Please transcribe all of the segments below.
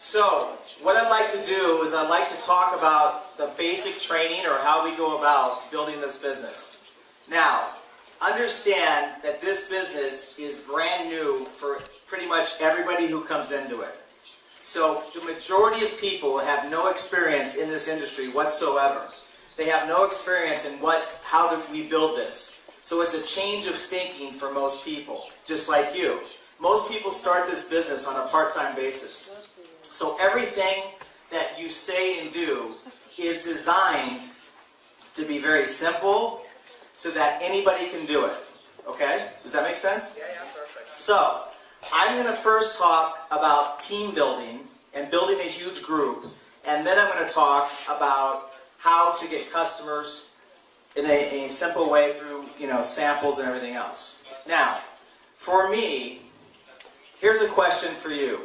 So, what I'd like to do is I'd like to talk about the basic training or how we go about building this business. Now, understand that this business is brand new for pretty much everybody who comes into it. So, the majority of people have no experience in this industry whatsoever. They have no experience in how do we build this. So it's a change of thinking for most people, just like you. Most people start this business on a part-time basis. So everything that you say and do is designed to be very simple so that anybody can do it. Okay? Does that make sense? Yeah, perfect. So, I'm going to first talk about team building and building a huge group, and then I'm going to talk about how to get customers in a simple way through, samples and everything else. Now, for me, here's a question for you.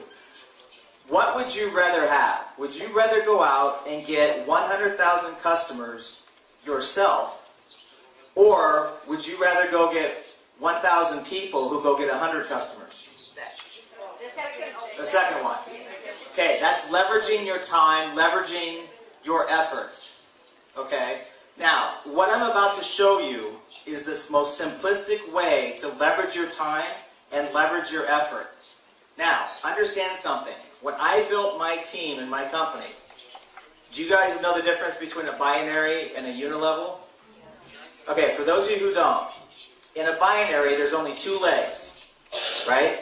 What would you rather have? Would you rather go out and get 100,000 customers yourself, or would you rather go get 1,000 people who go get 100 customers? The second one. Okay, that's leveraging your time, leveraging your efforts. Okay? Now, what I'm about to show you is this most simplistic way to leverage your time and leverage your effort. Now, understand something. When I built my team and my company, do you guys know the difference between a binary and a unilevel? Okay, for those of you who don't, in a binary, there's only two legs, right?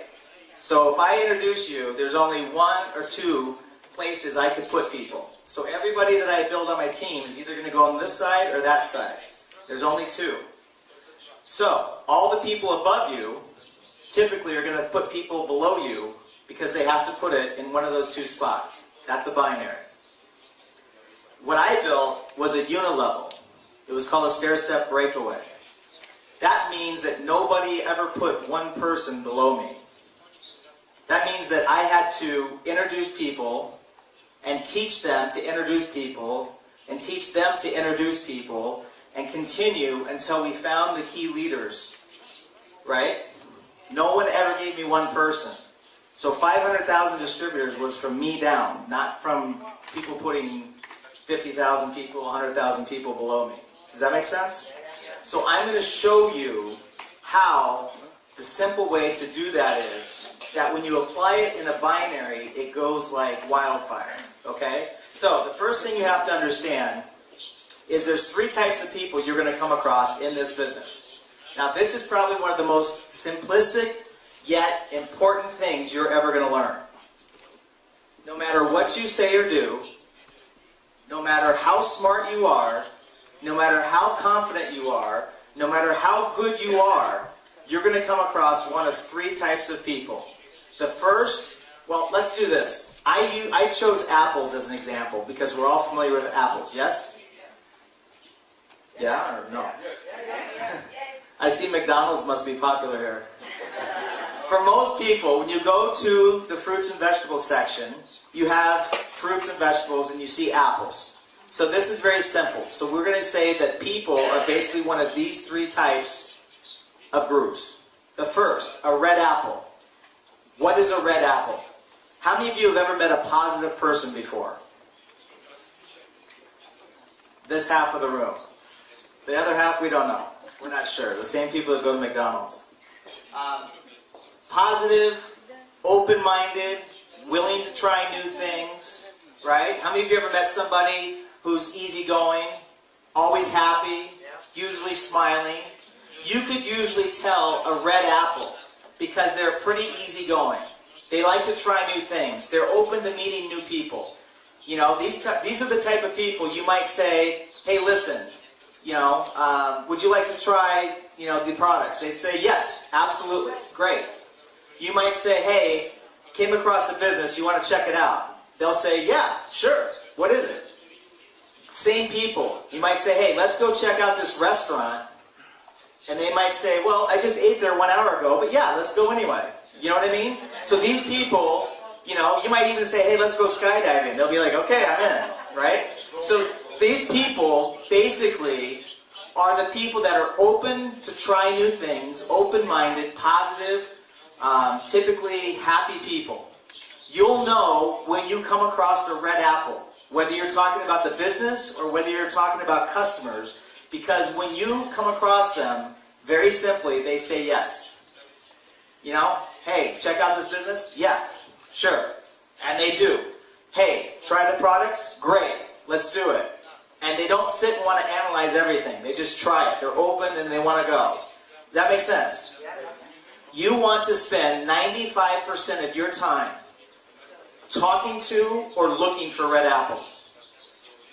So if I introduce you, there's only one or two places I could put people. So everybody that I build on my team is either going to go on this side or that side. There's only two. So all the people above you typically are going to put people below you because they have to put it in one of those two spots. That's a binary. What I built was a unilevel. It was called a stair-step breakaway. That means that nobody ever put one person below me. That means that I had to introduce people and teach them to introduce people and teach them to introduce people and continue until we found the key leaders, right? No one ever gave me one person. So 500,000 distributors was from me down, not from people putting 50,000 people, 100,000 people below me. Does that make sense? So I'm going to show you how the simple way to do that is that when you apply it in a binary, it goes like wildfire. Okay? So the first thing you have to understand is there's three types of people you're going to come across in this business. Now this is probably one of the most simplistic yet important things you're ever going to learn. No matter what you say or do, no matter how smart you are, no matter how confident you are, no matter how good you are, you're going to come across one of three types of people. The first, well, let's do this. I chose apples as an example because we're all familiar with apples, yes? Yeah or no? I see McDonald's must be popular here. For most people, when you go to the fruits and vegetables section, you have fruits and vegetables and you see apples. So this is very simple. So we're going to say that people are basically one of these three types of groups. The first, a red apple. What is a red apple? How many of you have ever met a positive person before? This half of the room. The other half, we don't know. We're not sure. The same people that go to McDonald's. Positive, open-minded, willing to try new things, right? How many of you ever met somebody who's easygoing, always happy, usually smiling? You could usually tell a red apple because they're pretty easygoing. They like to try new things. They're open to meeting new people. You know, these are the type of people you might say, hey, listen, would you like to try, the products? They'd say, yes, absolutely, great. You might say, hey, came across a business, you want to check it out. They'll say, yeah, sure, what is it? Same people. You might say, hey, let's go check out this restaurant. And they might say, well, I just ate there 1 hour ago, but yeah, let's go anyway. You know what I mean? So these people, you might even say, hey, let's go skydiving. They'll be like, okay, I'm in, right? So these people basically are the people that are open to try new things, open-minded, positive, typically happy people. You'll know when you come across a red apple, whether you're talking about the business or whether you're talking about customers, because when you come across them, very simply, they say yes. You know, hey, check out this business? Yeah, sure. And they do. Hey, try the products? Great, let's do it. And they don't sit and want to analyze everything. They just try it. They're open and they want to go. Does that make sense? You want to spend 95% of your time talking to or looking for red apples.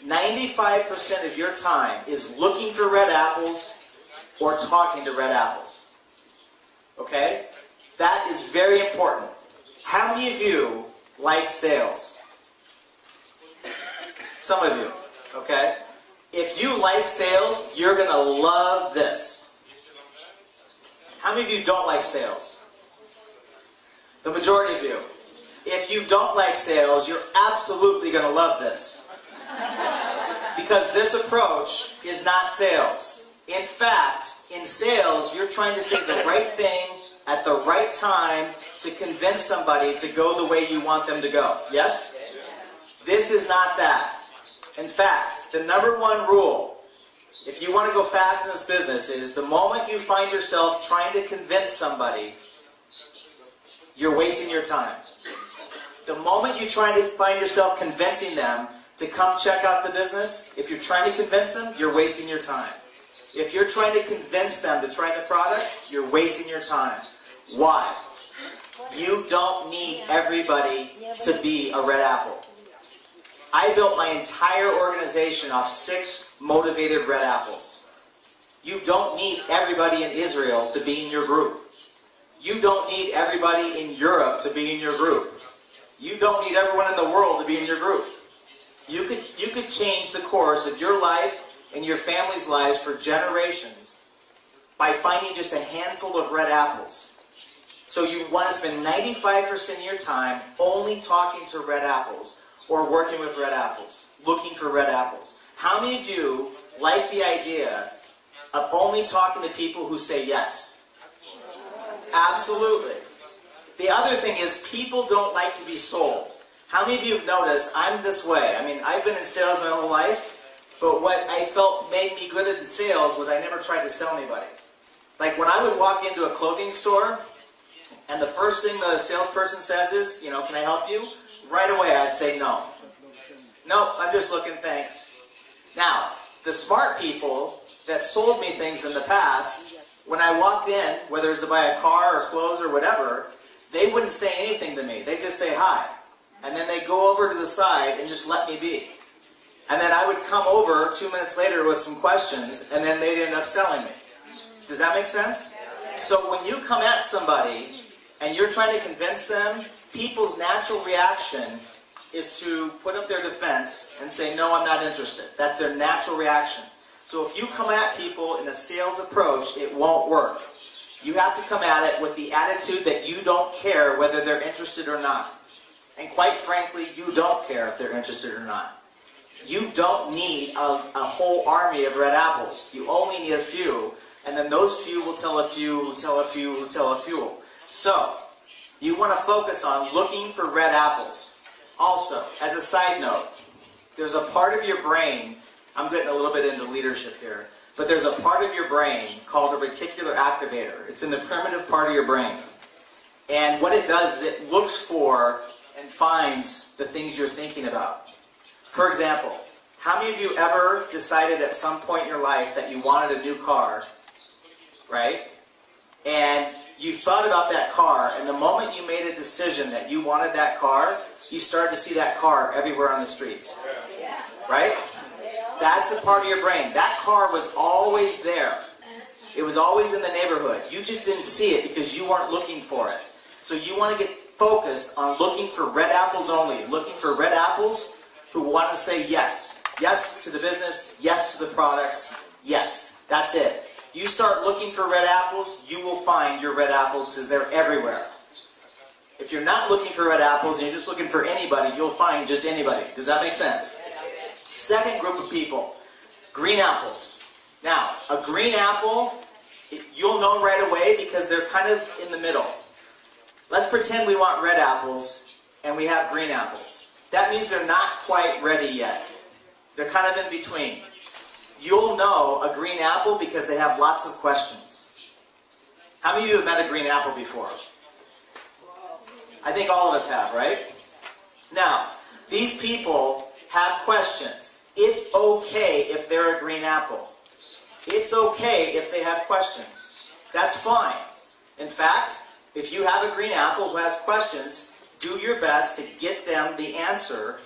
95% of your time is looking for red apples or talking to red apples. Okay? That is very important. How many of you like sales? Some of you. Okay? If you like sales, you're going to love this. How many of you don't like sales? The majority of you. If you don't like sales, you're absolutely going to love this. Because this approach is not sales. In fact, in sales, you're trying to say the right thing at the right time to convince somebody to go the way you want them to go. Yes? This is not that. In fact, the number one rule, if you want to go fast in this business, is the moment you find yourself trying to convince somebody, you're wasting your time. The moment you try to find yourself convincing them to come check out the business, if you're trying to convince them, you're wasting your time. If you're trying to convince them to try the products, you're wasting your time. Why? You don't need everybody to be a red apple. I built my entire organization off 6 motivated red apples. You don't need everybody in Israel to be in your group. You don't need everybody in Europe to be in your group. You don't need everyone in the world to be in your group. You could change the course of your life and your family's lives for generations by finding just a handful of red apples. So you want to spend 95% of your time only talking to red apples or working with red apples, looking for red apples. How many of you like the idea of only talking to people who say yes? Absolutely. The other thing is people don't like to be sold. How many of you have noticed I'm this way? I mean, I've been in sales my whole life, but what I felt made me good at sales was I never tried to sell anybody. Like when I would walk into a clothing store, and the first thing the salesperson says is, you know, can I help you? Right away I'd say no. No, I'm just looking, thanks. Now, the smart people that sold me things in the past, when I walked in, whether it was to buy a car or clothes or whatever, they wouldn't say anything to me. They'd just say hi. And then they'd go over to the side and just let me be. And then I would come over 2 minutes later with some questions, and then they'd end up selling me. Does that make sense? So when you come at somebody and you're trying to convince them, people's natural reaction is to put up their defense and say, no, I'm not interested. That's their natural reaction. So if you come at people in a sales approach, it won't work. You have to come at it with the attitude that you don't care whether they're interested or not. And quite frankly, you don't care if they're interested or not. You don't need a whole army of red apples. You only need a few, and then those few will tell a few who tell a few who tell a few. So, you want to focus on looking for red apples. Also, as a side note, there's a part of your brain, I'm getting a little bit into leadership here, but there's a part of your brain called a reticular activator. It's in the primitive part of your brain. And what it does is it looks for and finds the things you're thinking about. For example, how many of you ever decided at some point in your life that you wanted a new car, right? And you thought about that car, and the moment you made a decision that you wanted that car, you started to see that car everywhere on the streets, right? That's the part of your brain. That car was always there. It was always in the neighborhood. You just didn't see it because you weren't looking for it. So you want to get focused on looking for red apples only. Looking for red apples who want to say yes. Yes to the business, yes to the products, yes. That's it. You start looking for red apples, you will find your red apples because they're everywhere. If you're not looking for red apples and you're just looking for anybody, you'll find just anybody. Does that make sense? Second group of people, green apples. Now, a green apple, you'll know right away because they're kind of in the middle. Let's pretend we want red apples and we have green apples. That means they're not quite ready yet. They're kind of in between. You'll know a green apple because they have lots of questions. How many of you have met a green apple before? I think all of us have, right? Now, these people have questions. It's okay if they're a green apple. It's okay if they have questions. That's fine. In fact, if you have a green apple who has questions, do your best to get them the answer.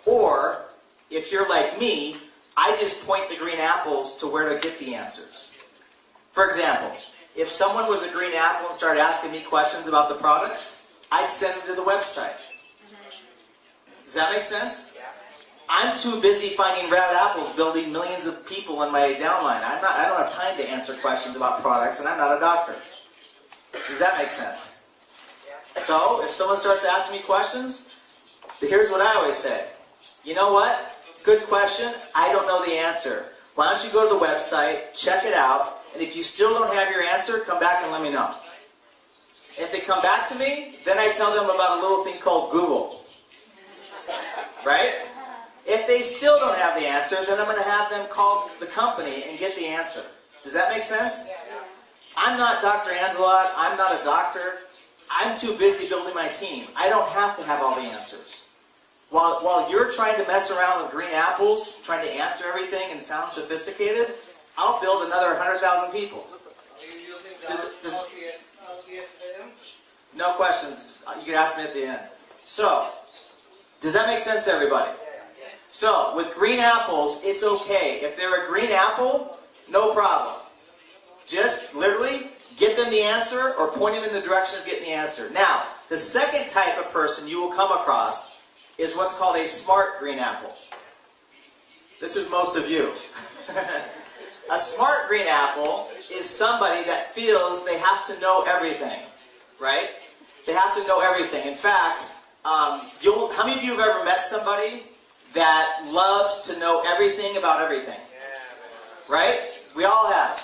Or, if you're like me, I just point the green apples to where to get the answers. For example, if someone was a green apple and started asking me questions about the products, I'd send them to the website. Does that make sense? I'm too busy finding red apples building millions of people in my downline. I don't have time to answer questions about products, and I'm not a doctor. Does that make sense? So, if someone starts asking me questions, here's what I always say. You know what? Good question. I don't know the answer. Why don't you go to the website, check it out, and if you still don't have your answer, come back and let me know. If they come back to me, then I tell them about a little thing called Google. Right? If they still don't have the answer, then I'm going to have them call the company and get the answer. Does that make sense? I'm not Dr. Anzelot. I'm not a doctor. I'm too busy building my team. I don't have to have all the answers. While you're trying to mess around with green apples, trying to answer everything and sound sophisticated, I'll build another 100,000 people. No questions. You can ask me at the end. So, does that make sense to everybody? So, with green apples, it's okay. If they're a green apple, no problem. Just literally get them the answer or point them in the direction of getting the answer. Now, the second type of person you will come across is what's called a smart green apple. This is most of you. A smart green apple is somebody that feels they have to know everything, right? They have to know everything. In fact, how many of you have ever met somebody that loves to know everything about everything? Right? We all have.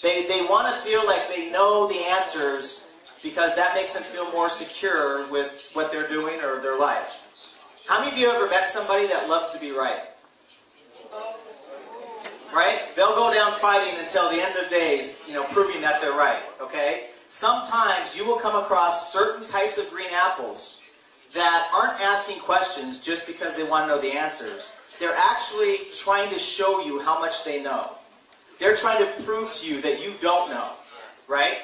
They want to feel like they know the answers because that makes them feel more secure with what they're doing or their life. How many of you ever met somebody that loves to be right? Right? They'll go down fighting until the end of days, proving that they're right, okay? Sometimes you will come across certain types of green apples that aren't asking questions just because they want to know the answers. They're actually trying to show you how much they know. They're trying to prove to you that you don't know, right?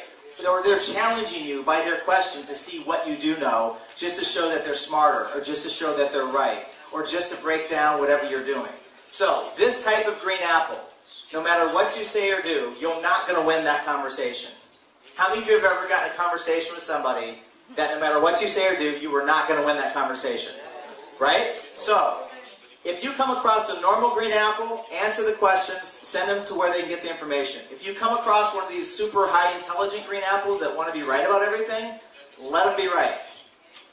Or they're challenging you by their questions to see what you do know, just to show that they're smarter, or just to show that they're right, or just to break down whatever you're doing. So, this type of green apple, no matter what you say or do, you're not going to win that conversation. How many of you have ever gotten a conversation with somebody that no matter what you say or do, you were not going to win that conversation? Right? So, if you come across a normal green apple, answer the questions, send them to where they can get the information. If you come across one of these super high intelligent green apples that want to be right about everything, let them be right.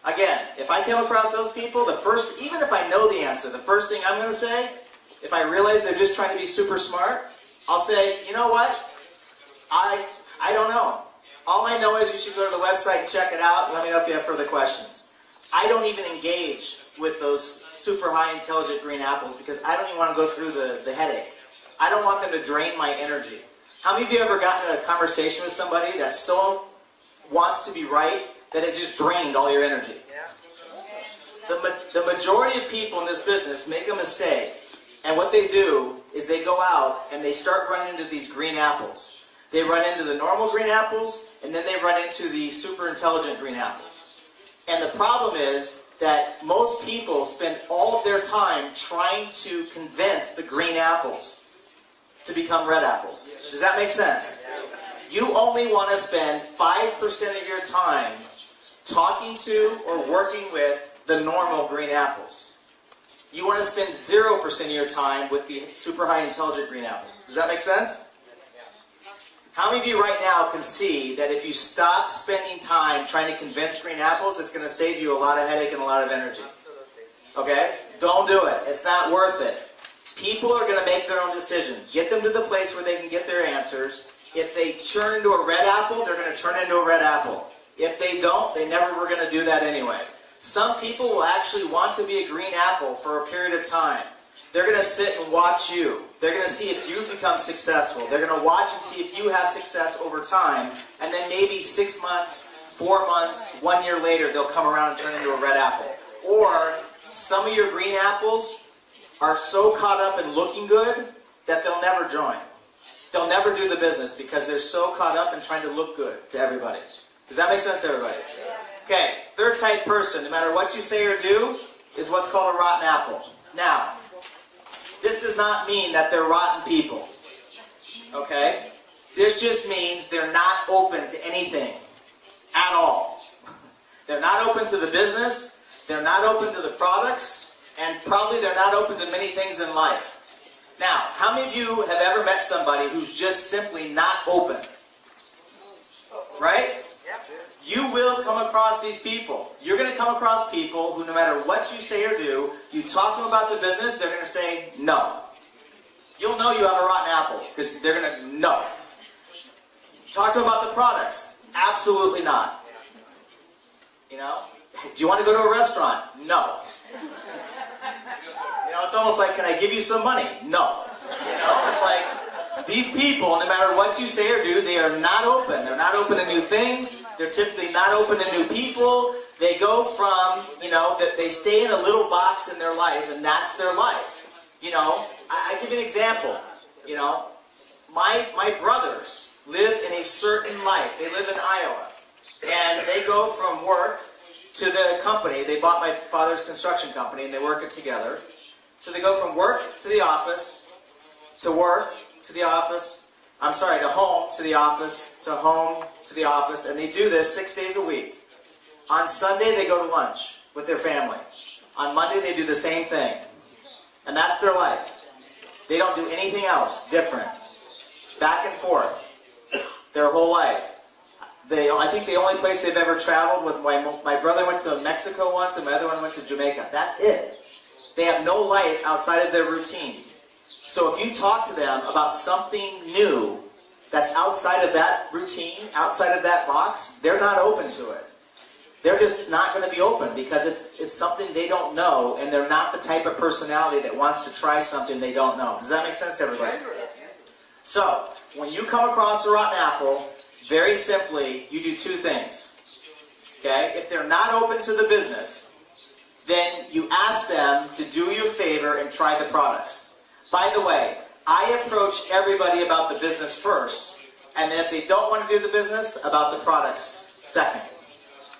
Again, if I come across those people, even if I know the answer, the first thing I'm going to say, if I realize they're just trying to be super smart, I'll say, you know what? I don't know. All I know is you should go to the website and check it out and let me know if you have further questions. I don't even engage with those super high intelligent green apples because I don't even want to go through the headache. I don't want them to drain my energy. How many of you ever gotten in a conversation with somebody that so wants to be right that it just drained all your energy? The majority of people in this business make a mistake, and what they do is they go out and they start running into these green apples. They run into the normal green apples, and then they run into the super intelligent green apples. And the problem is that most people spend all of their time trying to convince the green apples to become red apples. Does that make sense? You only want to spend 5% of your time talking to or working with the normal green apples. You want to spend 0% of your time with the super high intelligent green apples. Does that make sense? How many of you right now can see that if you stop spending time trying to convince green apples, it's going to save you a lot of headache and a lot of energy? Okay? Don't do it. It's not worth it. People are going to make their own decisions. Get them to the place where they can get their answers. If they turn into a red apple, they're going to turn into a red apple. If they don't, they never were going to do that anyway. Some people will actually want to be a green apple for a period of time. They're going to sit and watch you. They're going to see if you become successful. They're going to watch and see if you have success over time. And then maybe 6 months, 4 months, 1 year later, they'll come around and turn into a red apple. Or some of your green apples are so caught up in looking good that they'll never join. They'll never do the business because they're so caught up in trying to look good to everybody. Does that make sense to everybody? Okay, third type person, no matter what you say or do, is what's called a rotten apple. Now, this does not mean that they're rotten people. Okay? This just means they're not open to anything at all. They're not open to the business, they're not open to the products, and probably they're not open to many things in life. Now, how many of you have ever met somebody who's just simply not open? Right? You will come across these people. You're going to come across people who, no matter what you say or do, you talk to them about the business, they're going to say no. You'll know you have a rotten apple because they're going to no. Talk to them about the products. Absolutely not. You know? Do you want to go to a restaurant? No. You know, it's almost like, can I give you some money? No. You know, it's like, these people, no matter what you say or do, they are not open. They're not open to new things. They're typically not open to new people. They go from, you know, that they stay in a little box in their life, and that's their life. You know, I give you an example. You know, my brothers live in a certain life. They live in Iowa. And they go from work to the company. They bought my father's construction company, and they work it together. So they go from work to the office, to work, to the office, I'm sorry, to home, to the office, to home, to the office, and they do this 6 days a week. On Sunday, they go to lunch with their family. On Monday, they do the same thing. And that's their life. They don't do anything else different. Back and forth. Their whole life. I think the only place they've ever traveled was my brother went to Mexico once, and my other one went to Jamaica. That's it. They have no life outside of their routine. So if you talk to them about something new that's outside of that routine, outside of that box, they're not open to it. They're just not going to be open because it's something they don't know, and they're not the type of personality that wants to try something they don't know. Does that make sense to everybody? So, when you come across a rotten apple, very simply, you do two things. Okay? If they're not open to the business, then you ask them to do you a favor and try the products. By the way, I approach everybody about the business first, and then if they don't want to do the business, about the products second.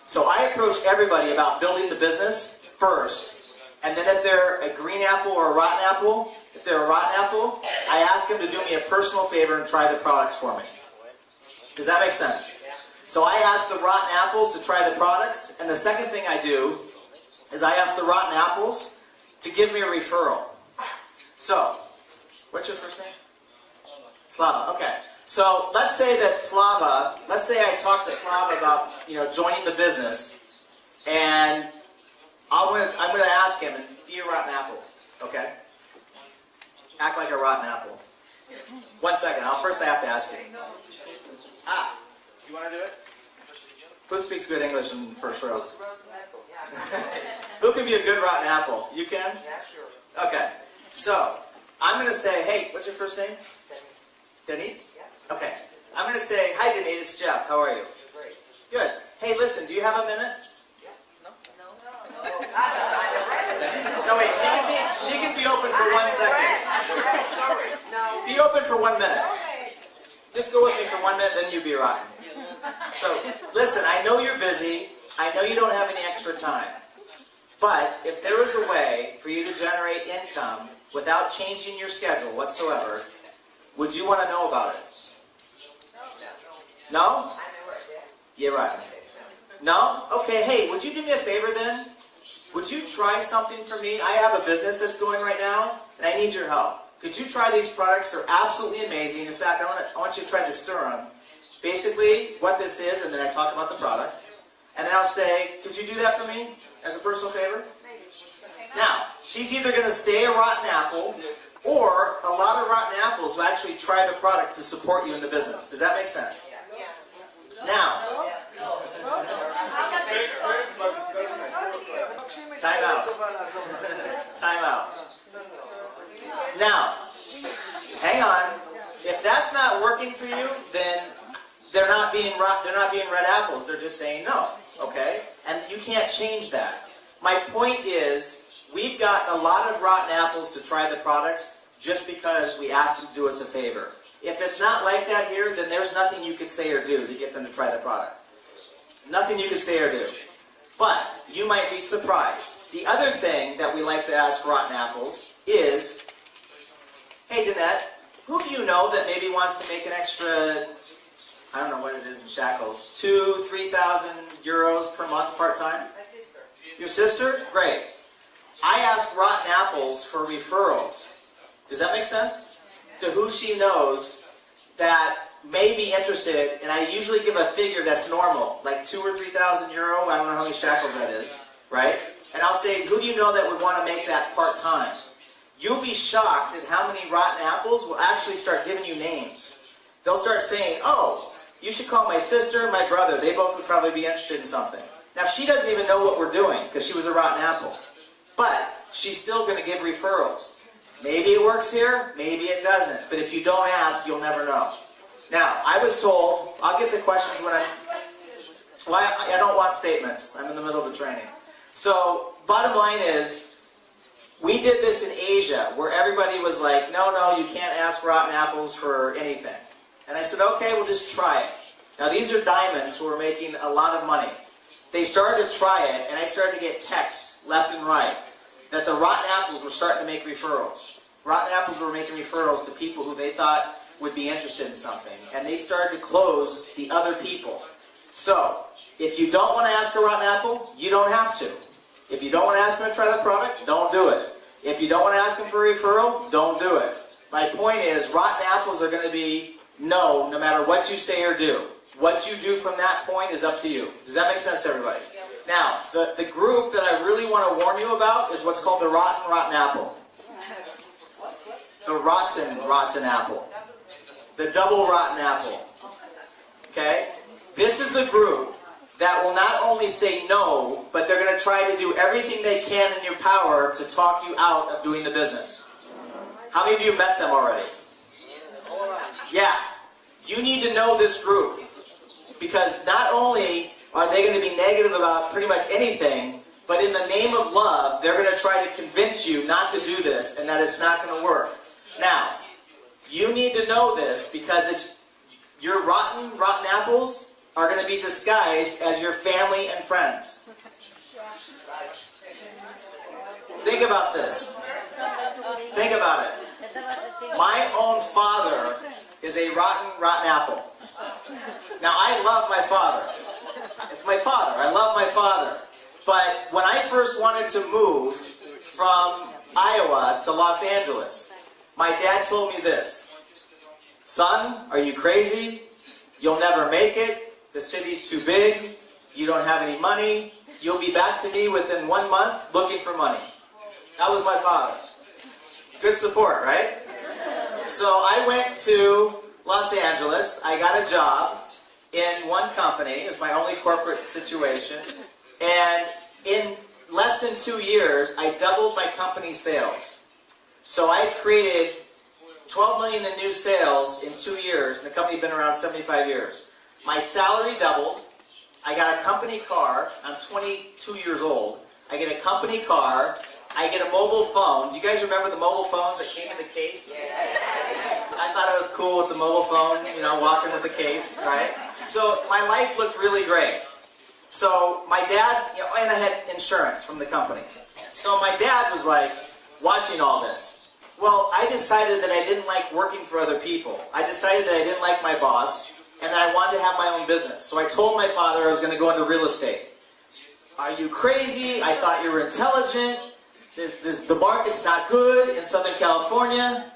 So I approach everybody about building the business first, and then if they're a green apple or a rotten apple, if they're a rotten apple, I ask them to do me a personal favor and try the products for me. Does that make sense? So I ask the rotten apples to try the products, and the second thing I do is I ask the rotten apples to give me a referral. So, what's your first name? Slava. Okay. So let's say that Slava, let's say I talk to Slava about, you know, joining the business, and I'm going to ask him, and be a rotten apple, okay? Act like a rotten apple. 1 second. First I have to ask you. You want to do it? Who speaks good English in the first row? Who can be a good rotten apple? You can? Yeah, sure. Okay. So, I'm going to say, hey, what's your first name? Denise? Yeah. Okay. I'm going to say, hi Denise, it's Jeff. How are you? Great. Good. Hey, listen, do you have a minute? Yeah. No. No, wait, she can be open for 1 second. Sorry. No. Be open for 1 minute. Just go with me for 1 minute, then you be rotten. So, listen, I know you're busy. I know you don't have any extra time. But if there is a way for you to generate income without changing your schedule whatsoever, would you want to know about it? No? You're right. No? Okay, hey, would you do me a favor then? Would you try something for me? I have a business that's going right now, and I need your help. Could you try these products? They're absolutely amazing. In fact, I want you to try the serum. Basically, what this is, and then I talk about the product. And then I'll say, could you do that for me as a personal favor? Now, she's either going to stay a rotten apple, or a lot of rotten apples will actually try the product to support you in the business. Does that make sense? Now, Time out. Now, hang on. If that's not working for you, then they're not being red apples. They're just saying no. Okay? And you can't change that. My point is, we've gotten a lot of rotten apples to try the products just because we asked them to do us a favor. If it's not like that here, then there's nothing you could say or do to get them to try the product. Nothing you could say or do. But you might be surprised. The other thing that we like to ask rotten apples is, hey, Danette, who do you know that maybe wants to make an extra, I don't know what it is in shekels, 2,000, 3,000 euros per month part-time? My sister. Your sister? Great. I ask rotten apples for referrals. Does that make sense? To who she knows that may be interested, and I usually give a figure that's normal, like 2,000 or 3,000 euro, I don't know how many shekels that is, right? And I'll say, who do you know that would want to make that part-time? You'll be shocked at how many rotten apples will actually start giving you names. They'll start saying, oh, you should call my sister, my brother, they both would probably be interested in something. Now, she doesn't even know what we're doing, because she was a rotten apple. But she's still going to give referrals. Maybe it works here, maybe it doesn't. But if you don't ask, you'll never know. Now, I was told, I'll get to questions when well, I don't want statements. I'm in the middle of a training. So, bottom line is, we did this in Asia, where everybody was like, no, you can't ask rotten apples for anything. And I said, okay, we'll just try it. Now, these are diamonds who are making a lot of money. They started to try it, and I started to get texts left and right that the rotten apples were starting to make referrals. Rotten apples were making referrals to people who they thought would be interested in something. And they started to close the other people. So, if you don't want to ask a rotten apple, you don't have to. If you don't want to ask them to try the product, don't do it. If you don't want to ask them for a referral, don't do it. My point is, rotten apples are going to be no matter what you say or do. What you do from that point is up to you. Does that make sense to everybody? Now, the group that I really want to warn you about is what's called the rotten apple. The rotten apple. The double rotten apple. Okay? This is the group that will not only say no, but they're going to try to do everything they can in your power to talk you out of doing the business. How many of you met them already? Yeah. You need to know this group. Because not only are they going to be negative about pretty much anything, but in the name of love, they're going to try to convince you not to do this and that it's not going to work. Now, you need to know this because your rotten apples are going to be disguised as your family and friends. Think about this. Think about it. My own father is a rotten apple. Now, I love my father. It's my father. I love my father. But when I first wanted to move from Iowa to Los Angeles, my dad told me this. Son, are you crazy? You'll never make it. The city's too big. You don't have any money. You'll be back to me within 1 month looking for money. That was my father. Good support, right? So I went to Los Angeles. I got a job in one company. It's my only corporate situation. And in less than 2 years, I doubled my company's sales. So I created 12 million in new sales in 2 years, and the company had been around 75 years. My salary doubled. I got a company car. I'm 22 years old. I get a company car. I get a mobile phone. Do you guys remember the mobile phones that came in the case? I thought I was cool with the mobile phone, you know, walking with the case, right? So my life looked really great. So my dad, you know, and I had insurance from the company. So my dad was like watching all this. Well, I decided that I didn't like working for other people. I decided that I didn't like my boss and that I wanted to have my own business. So I told my father I was going to go into real estate. Are you crazy? I thought you were intelligent. The market's not good in Southern California.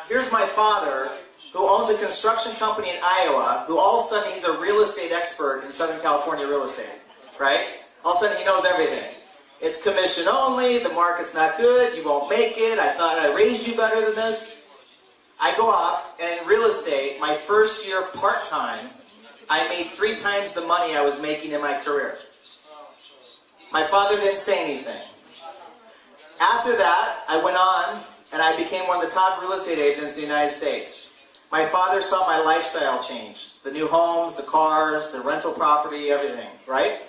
Here's my father, who owns a construction company in Iowa, who all of a sudden he's a real estate expert in Southern California real estate, right? All of a sudden he knows everything. It's commission only, the market's not good, you won't make it, I thought I raised you better than this. I go off, and in real estate, my first year part-time, I made 3 times the money I was making in my career. My father didn't say anything. After that, I went on and I became one of the top real estate agents in the United States. My father saw my lifestyle change. The new homes, the cars, the rental property, everything, right?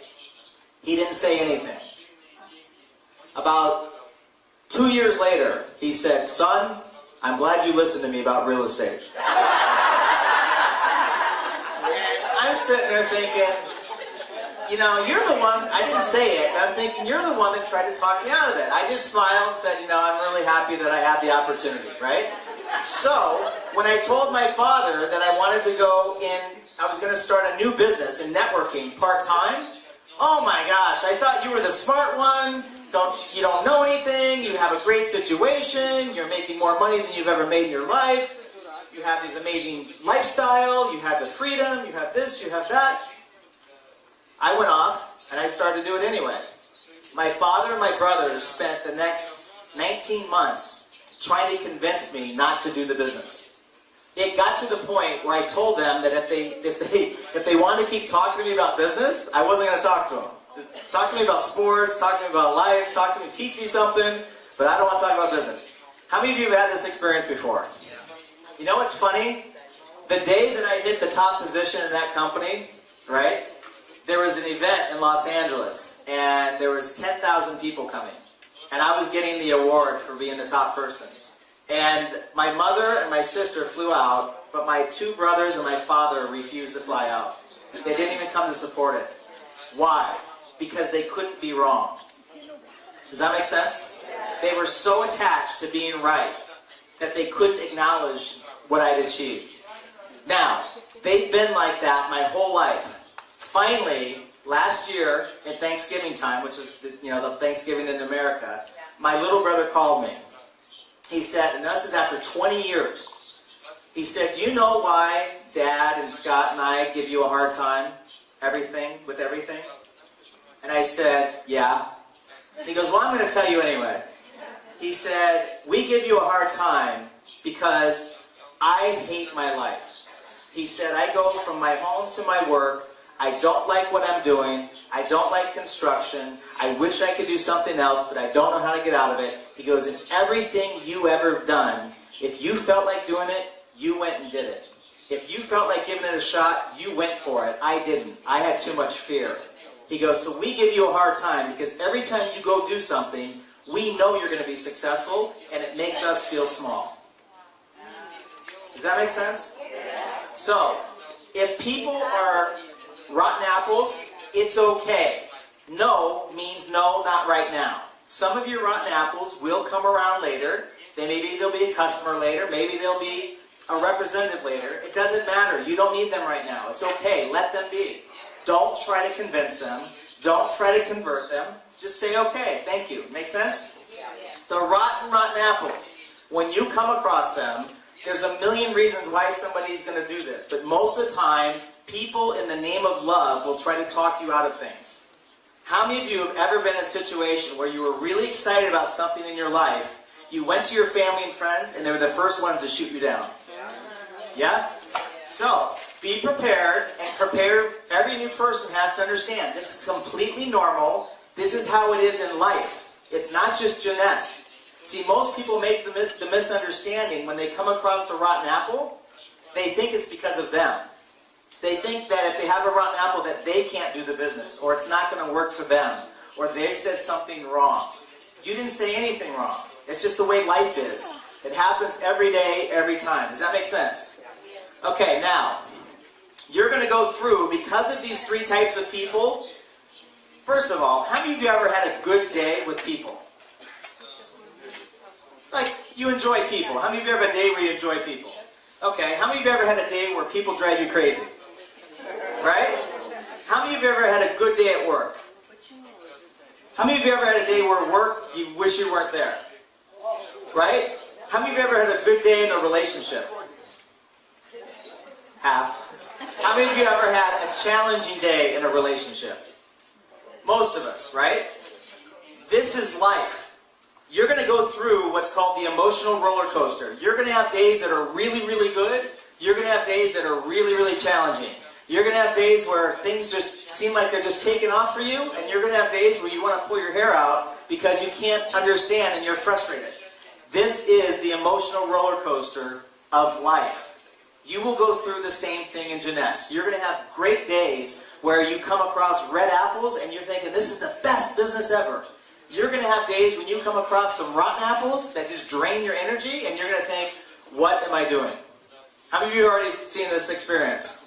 He didn't say anything. About 2 years later, he said, "Son, I'm glad you listened to me about real estate." And I'm sitting there thinking, you know, you're the one, I didn't say it, but I'm thinking, you're the one that tried to talk me out of it. I just smiled and said, you know, I'm really happy that I had the opportunity, right? So, when I told my father that I wanted to go in, I was going to start a new business in networking part-time, oh my gosh, I thought you were the smart one, you don't know anything, you have a great situation, you're making more money than you've ever made in your life, you have this amazing lifestyle, you have the freedom, you have this, you have that. I went off, and I started to do it anyway. My father and my brothers spent the next 19 months trying to convince me not to do the business. It got to the point where I told them that if they wanted to keep talking to me about business, I wasn't going to talk to them. Talk to me about sports, talk to me about life, talk to me, teach me something, but I don't want to talk about business. How many of you have had this experience before? You know what's funny? The day that I hit the top position in that company, right? There was an event in Los Angeles, and there was 10,000 people coming. And I was getting the award for being the top person. And my mother and my sister flew out, but my two brothers and my father refused to fly out. They didn't even come to support it. Why? Because they couldn't be wrong. Does that make sense? They were so attached to being right that they couldn't acknowledge what I'd achieved. Now, they've been like that my whole life. Finally, last year at Thanksgiving time, which is the Thanksgiving in America, my little brother called me. He said, and this is after 20 years, he said, "Do you know why Dad and Scott and I give you a hard time with everything?" And I said, "Yeah." He goes, "Well, I'm going to tell you anyway." He said, "We give you a hard time because I hate my life." He said, "I go from my home to my work. I don't like what I'm doing. I don't like construction. I wish I could do something else, but I don't know how to get out of it." He goes, "In everything you ever done, if you felt like doing it, you went and did it. If you felt like giving it a shot, you went for it. I didn't. I had too much fear." He goes, "So we give you a hard time because every time you go do something, we know you're going to be successful, and it makes us feel small." Does that make sense? So, if people are rotten apples, it's okay. No means no, not right now. Some of your rotten apples will come around later. Maybe they'll be a customer later. Maybe they'll be a representative later. It doesn't matter. You don't need them right now. It's okay. Let them be. Don't try to convince them. Don't try to convert them. Just say, "Okay, thank you." Make sense? The rotten apples, when you come across them, there's a million reasons why somebody's going to do this. But most of the time, people in the name of love will try to talk you out of things. How many of you have ever been in a situation where you were really excited about something in your life, you went to your family and friends, and they were the first ones to shoot you down? Yeah? So, be prepared, and every new person has to understand, this is completely normal. This is how it is in life. It's not just jeunesse. See, most people make the misunderstanding when they come across a rotten apple, they think it's because of them. They think that if they have a rotten apple that they can't do the business, or it's not going to work for them, or they said something wrong. You didn't say anything wrong. It's just the way life is. It happens every day, every time. Does that make sense? Okay, now, you're going to go through, because of these three types of people, first of all, how many of you ever had a good day with people? Like, you enjoy people. How many of you ever had a day where you enjoy people? Okay, how many of you ever had a day where people drive you crazy? Right? How many of you ever had a good day at work? How many of you ever had a day where at work you wish you weren't there? Right? How many of you ever had a good day in a relationship? Half. How many of you ever had a challenging day in a relationship? Most of us, right? This is life. You're going to go through what's called the emotional roller coaster. You're going to have days that are really, really good. You're going to have days that are really, really challenging. You're going to have days where things just seem like they're just taking off for you, and you're going to have days where you want to pull your hair out because you can't understand and you're frustrated. This is the emotional roller coaster of life. You will go through the same thing in jeunesse. You're going to have great days where you come across red apples and you're thinking, this is the best business ever. You're going to have days when you come across some rotten apples that just drain your energy, and you're going to think, what am I doing? How many of you have already seen this experience?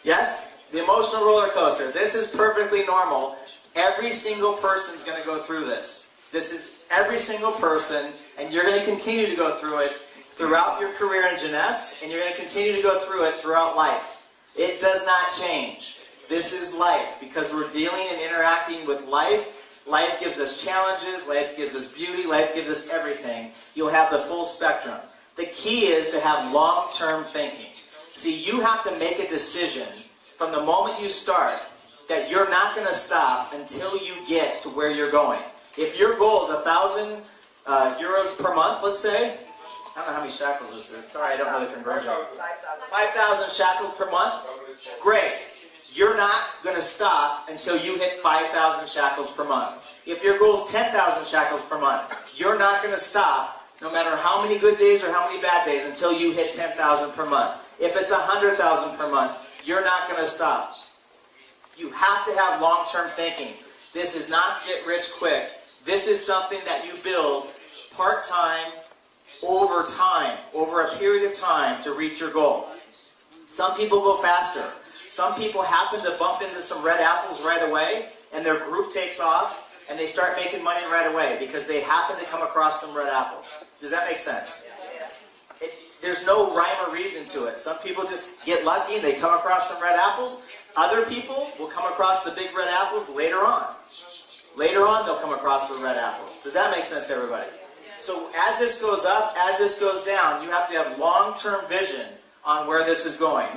Yes? The emotional roller coaster. This is perfectly normal. Every single person's going to go through this. This is every single person, and you're going to continue to go through it throughout your career in jeunesse, and you're going to continue to go through it throughout life. It does not change. This is life, because we're dealing and interacting with life. Life gives us challenges, life gives us beauty, life gives us everything. You'll have the full spectrum. The key is to have long-term thinking. See, you have to make a decision from the moment you start that you're not going to stop until you get to where you're going. If your goal is 1,000 euros per month, let's say, I don't know how many shekels this is. Sorry, I don't know the conversion. 5,000 shekels per month? Great. You're not going to stop until you hit 5,000 shekels per month. If your goal is 10,000 shekels per month, you're not going to stop no matter how many good days or how many bad days until you hit 10,000 per month. If it's 100,000 per month, you're not going to stop. You have to have long-term thinking. This is not get rich quick. This is something that you build part-time, over time, over a period of time to reach your goal. Some people go faster. Some people happen to bump into some red apples right away, and their group takes off, and they start making money right away because they happen to come across some red apples. Does that make sense? There's no rhyme or reason to it. Some people just get lucky and they come across some red apples. Other people will come across the big red apples later on. Later on, they'll come across the red apples. Does that make sense to everybody? So as this goes up, as this goes down, you have to have long-term vision on where this is going.